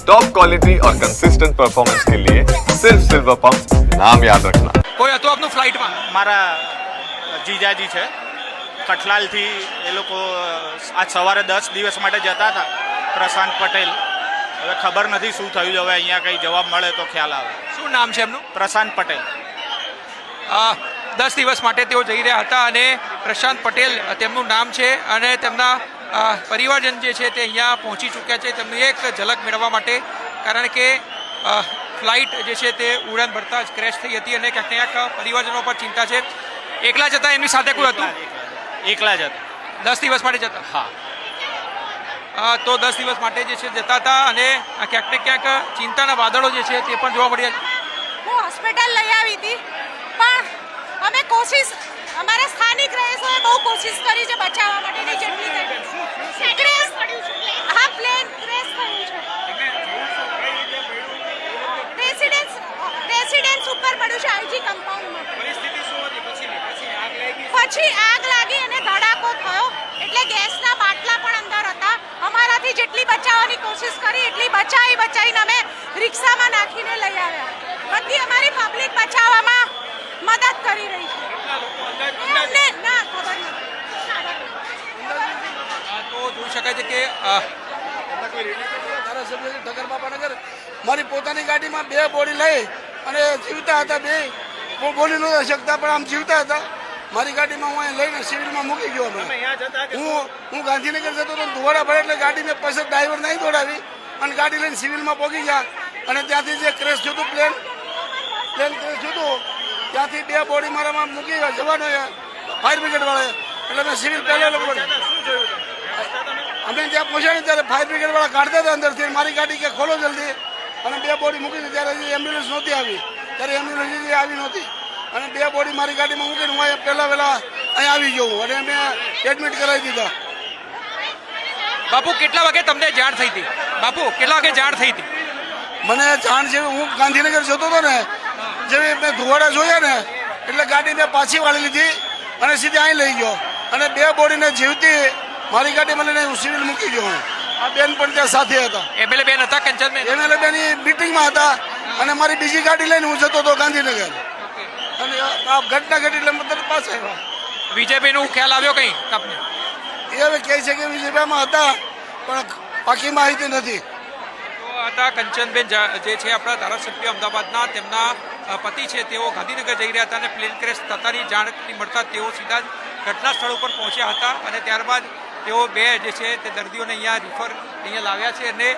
Top quality और consistent performance के लिए सिर्फ सिल्वर पंप नाम याद रखना। કોઈ હતું આપનું ફ્લાઇટમાં? મારા જીજાજી છે કઠલાલથી, એ લોકો આજ સવારે 10 દિવસ માટે જતા હતા, પ્રશાંત પટેલ. હવે ખબર નથી શું થયું છે, હવે અહીંયા કંઈ જવાબ મળે તો ખ્યાલ આવે. શું નામ છે એમનું? પ્રશાંત પટેલ. 10 દિવસ માટે તેઓ જઈ રહ્યા હતા અને પ્રશાંત પટેલ તેમનું નામ છે અને તેમના પરિવારજન જે છે તે અહીંયા પહોંચી ચૂક્યા છે તેમની એક ઝલક મેળવવા માટે, કારણ કે ફ્લાઇટ જે છે તે ઉડાન ભરતા જ ક્રેશ થઈ હતી અને ક્યાંક ને ક્યાંક પરિવારજનો પર ચિંતા છે. એકલા જતા એમની સાથે કોઈ હતું? એકલા જ હતા. 10 દિવસ માટે જતા? હા. તો 10 દિવસ માટે જે છે જતા હતા અને ક્યાંક ને ક્યાંક ચિંતાના વાદળો જે છે તે પણ જોવા મળ્યા. હું હોસ્પિટલ લઈ આવી હતી, પણ અમે અમારા સ્થાનિક રહીશોએ બહુ કોશિશ કરી છે બચાવવા માટેની જેટલી થઈ. ક્રેશ પડ્યું છે. હા, પ્લેન ક્રેશ થયું છે. રેસિડેન્સ ઉપર પડ્યું છે, આઈજી કમ્પાઉન્ડમાં. પછી આગ લાગી અને ધડાકો થયો, એટલે ગેસના બાટલા પણ અંદર હતા. અમારાથી જેટલી બચાવવાની કોશિશ કરી એટલી બચાવીને અમે રિક્ષામાં નાખીને લઈ આવ્યા. બધી અમારી પબ્લિક બચાવવામાં મદદ કરી રહી છે. અમને ના ખબર નથી. તો જોઈ શકાય છે કે ધારાસભ્ય ઠક્કર બાપાનગર મારી પોતાની ગાડીમાં 2 બોડી લઈ અને જીવતા હતા, 2 બોલી નહોતા શકતા પણ આમ જીવતા હતા. મારી ગાડીમાં હું અહીં લઈને સિવિલમાં મૂકી ગયો. હું ગાંધીનગર જતો હતો, ધોવાડા ભરે એટલે ગાડી મેં પછી ડ્રાઈવર નહીં દોડાવી અને ગાડી લઈને સિવિલમાં પહોંચી ગયા. અને ત્યાંથી જે ક્રેશ થયું હતું, પ્લેન ક્રેશ થયું હતું, ત્યાંથી 2 બોડી મારામાં મૂકી જવાનો ફાયર બ્રિગેડ વાળા. એટલે મેં સિવિલ પહેલા લોકો અમે ત્યાં પહોંચ્યા ત્યારે ફાયર બ્રિગેડ વાળા કાઢતા હતા અંદરથી. મારી ગાડી કે ખોલો જલ્દી, અને 2 બોડી મૂકી હતી. ત્યારે હજી એમ્બ્યુલન્સ નહોતી આવી, ત્યારે એમ્બ્યુલન્સ હજી આવી નહોતી અને 2 બોડી મારી ગાડીમાં મૂકીને હું પહેલા અહીંયા આવી ગયો અને મેં એડમિટ કરાવી દીધા. બાપુ કેટલા વાગે તમને જાણ થઈ હતી? બાપુ કેટલા વાગે જાણ થઈ હતી? મને જાણ છે, હું ગાંધીનગર જતો હતો ને, જેવી મેં ધોવાડા જોયા ને એટલે ગાડી મેં પાછી વાળી લીધી અને સીધી અહીં લઈ ગયો. અને 2 બોડીને જીવતી મારી ગાડીમાં લઈને હું સિવિલ મૂકી ગયો. આ બેન પણ ત્યાં સાથે હતા. એમએલએ બેન હતા? કંચનબેન એમએલએ બેન મીટિંગમાં હતા અને મારી બીજી ગાડી લઈને હું જતો હતો ગાંધીનગર. અને આ ઘટના ઘટી એટલે મતલબ પાછા આવ્યા. વિજયભાઈનો ખ્યાલ આવ્યો કંઈ આપને? એ હવે કહે છે કે વિજયભાઈમાં હતા પણ પાકી માહિતી નથી. તો હતા કંચનબેન જે છે આપણા ધારાસભ્ય અમદાવાદના, તેમના પતિ છે, તેઓ ગાંધીનગર જઈ રહ્યા હતા અને પ્લેન ક્રેશ થતાની જાણકારી મળતા તેઓ સીધા જ ઘટના સ્થળ ઉપર પહોંચ્યા હતા અને ત્યારબાદ તેઓ 2 જે છે તે દર્દીઓને અહીંયા લાવ્યા છે અને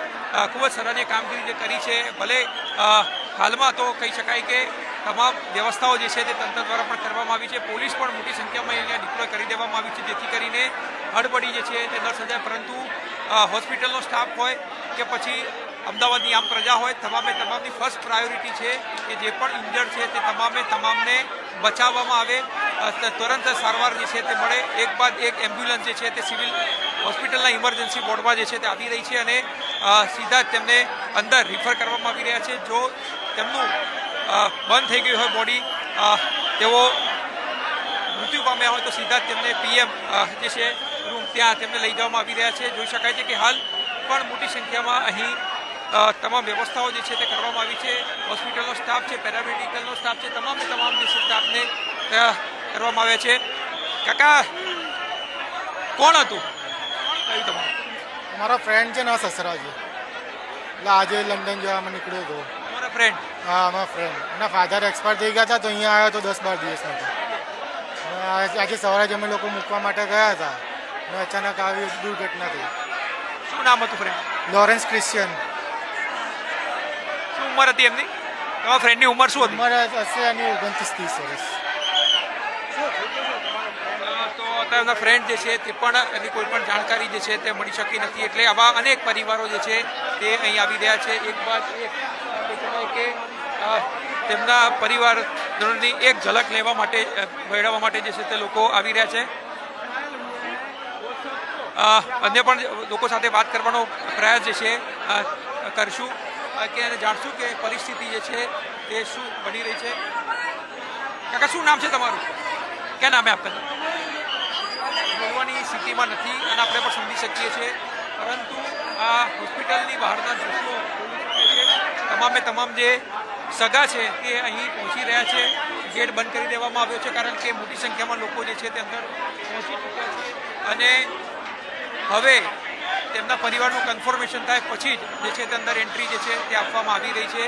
ખૂબ જ સરાહનીય કામગીરી જે કરી છે. ભલે હાલમાં તો કહી શકાય કે તમામ વ્યવસ્થાઓ જે છે તે તંત્ર દ્વારા પણ કરવામાં આવી છે. પોલીસ પણ મોટી સંખ્યામાં અહીંયા ડિપ્લોય કરી દેવામાં આવી છે, જેથી કરીને હડબડી જે છે તે ન સર્જાય. પરંતુ હોસ્પિટલનો સ્ટાફ હોય કે પછી અમદાવાદની આમ પ્રજા હોય, તમામની ફર્સ્ટ પ્રાયોરિટી છે કે જે પણ ઇન્જર્ડ છે તે તમામને બચાવવામાં આવે, તુરંત સારવાર જે છે તે મળે. એક બાદ એક એમ્બ્યુલન્સ જે છે તે સિવિલ હોસ્પિટલના ઇમરજન્સી વોર્ડમાં જે છે તે આવી રહી છે અને સીધા જ તેમને અંદર રિફર કરવામાં આવી રહ્યા છે. જો તેમનું બંધ થઈ ગયું હોય બોડી, તેઓ મૃત્યુ પામ્યા હોય તો સીધા જ તેમને પીએમ જે છે રૂમ ત્યાં તેમને લઈ જવામાં આવી રહ્યા છે. જોઈ શકાય છે કે હાલ પણ મોટી સંખ્યામાં અહીં તમામ વ્યવસ્થાઓ જે છે તે કરવામાં આવી છે. હોસ્પિટલનો સ્ટાફ છે, પેરામેડિકલનો સ્ટાફ છે, તમામ જે છે સ્ટાફને કરવામાં આવ્યા છે. કાકા, કોણ હતું? કયું તમારું? મારા ફ્રેન્ડ છે ને સસરા છે, એટલે આજે લંડન જવામાં નીકળ્યો હતો. તમારા ફ્રેન્ડ? હા, મારા ફ્રેન્ડ. એના ફાધર એક્સપાયર થઈ ગયા હતા તો અહીંયા આવ્યો તો 10-12 દિવસ માટે. આજે સવારે જ અમે લોકો મૂકવા માટે ગયા હતા અને અચાનક આવી દુર્ઘટના થઈ. શું નામ હતું ફ્રેન્ડ? Lawrence Christian. શું ઉંમર હતી એમની? તમારા ફ્રેન્ડની ઉંમર શું હતી? ઉંમર હશે એની 29-30 વર્ષ. તો તેમના ફ્રેન્ડ જે છે તે પણ એની કોઈ પણ જાણકારી જે છે તે મળી શકી નથી. એટલે આવા અનેક પરિવારો જે છે તે અહીં આવી રહ્યા છે. એક બાદ એક કે તેમના પરિવારજનોની એક ઝલક લેવા માટે, મેળવવા માટે જે છે તે લોકો આવી રહ્યા છે. અન્ય પણ લોકો સાથે વાત કરવાનો પ્રયાસ જે છે કરશું કે જાણશું કે પરિસ્થિતિ જે છે તે શું બની રહી છે. કાકા, શું નામ છે તમારું? ક્યાં નામે આપતા? બોલવાની સ્થિતિમાં નથી અને આપણે પણ સમજી શકીએ છીએ, પરંતુ આ હોસ્પિટલની બહારના દ્રશ્યો તમામે તમામ જે સગા છે તે અહીં પહોંચી રહ્યા છે. ગેટ બંધ કરી દેવામાં આવ્યો છે કારણ કે મોટી સંખ્યામાં લોકો જે છે તે અંદર પહોંચી ચૂક્યા છે અને હવે તેમના પરિવારનું કન્ફર્મેશન થાય પછી જ જે છે તે અંદર એન્ટ્રી જે છે તે આપવામાં આવી રહી છે.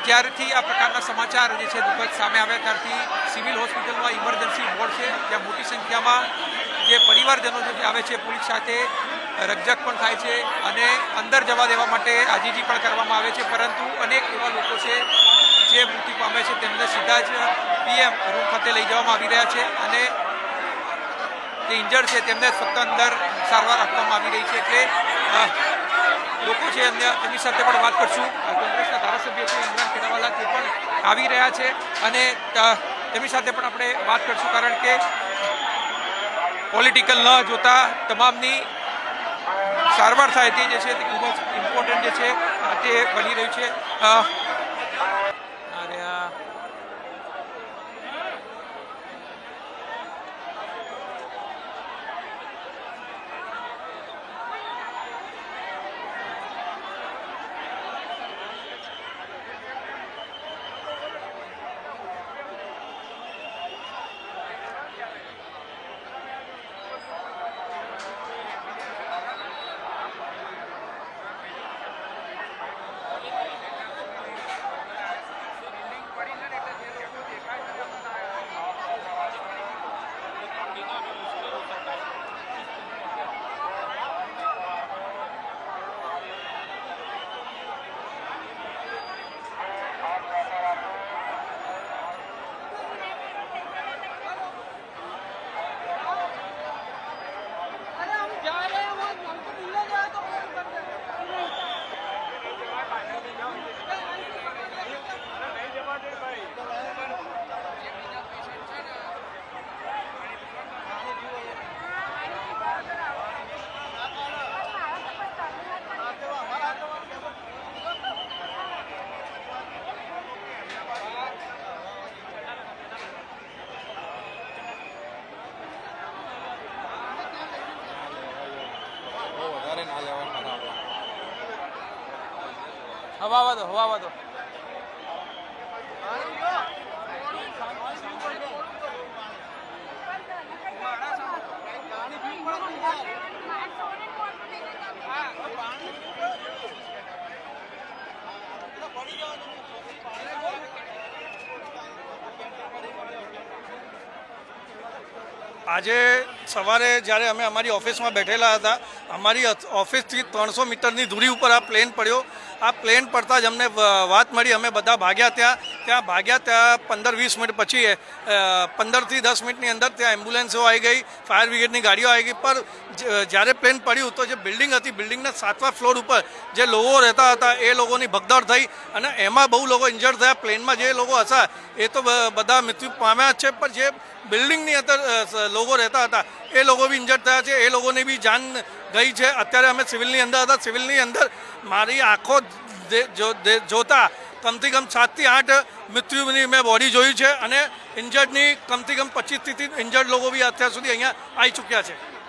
જ્યારથી આ પ્રકારના સમાચાર જે છે દુઃખદ સામે આવ્યા ત્યારથી સિવિલ હોસ્પિટલમાં ઇમરજન્સી વોર્ડ છે ત્યાં મોટી સંખ્યામાં જે પરિવારજનો જે આવે છે પોલીસ સાથે રકઝક પણ થાય છે અને અંદર જવા દેવા માટે આજીજી પણ કરવામાં આવે છે, પરંતુ અનેક એવા લોકો છે જે મૃત્યુ પામે છે તેમને સીધા જ પીએમ રૂમ ખાતે લઈ જવામાં આવી રહ્યા છે અને જે ઇન્જર્ડ છે તેમને ફક્ત અંદર સારવાર આપવામાં આવી રહી છે. એટલે લોકો છે એમની સાથે પણ વાત કરશું. કોંગ્રેસના ધારાસભ્ય છે ઇમરાન ખેડાવાલા તે પણ આવી રહ્યા છે અને તેમની સાથે પણ આપણે વાત કરશું કારણ કે પોલિટિકલ ન જોતા તમામની સારવાર થાય તે જે છે તે ખૂબ જ ઇમ્પોર્ટન્ટ જે છે તે બની રહ્યું છે. હવા દો આજે સવારે જ્યારે અમે અમારી ઓફિસમાં બેઠેલા હતા, અમારી ઓફિસથી 300 મીટરની દૂરી ઉપર આ પ્લેન પડ્યો. આ પ્લેન પડતા જ અમને વાત મળી, અમે બધા ભાગ્યા ત્યાં 15-20 મિનિટ પછી 15થી 10 મિનિટની અંદર ત્યાં એમ્બ્યુલન્સો આવી ગઈ, ફાયર બ્રિગેડની ગાડીઓ આવી ગઈ. પર જ્યારે પ્લેન પડ્યું તો જે બિલ્ડિંગ હતી, બિલ્ડિંગના 7મા ફ્લોર ઉપર જે લોકો રહેતા હતા એ લોકોની ભગદોડ થઈ અને એમાં બહુ લોકો ઇન્જર્ડ થયા. પ્લેનમાં જે લોકો હતા એ તો બધા મૃત્યુ પામ્યા જ છે, પણ જે બિલ્ડિંગની અંદર લોકો રહેતા હતા એ લોકો બી ઇન્જર્ડ થયા છે, એ લોકોની બી જાન ગઈ છે. અત્યારે અમે સિવિલની અંદર હતા. સિવિલની અંદર મારી આંખો જોતા કમથી કમ 7 થી 8 મૃત્યુની મેં બોડી જોઈ છે અને ઇન્જર્ડની કમથી કમ 25 થી ઇન્જર્ડ લોકો બી અત્યાર સુધી અહીંયા આવી ચૂક્યા છે.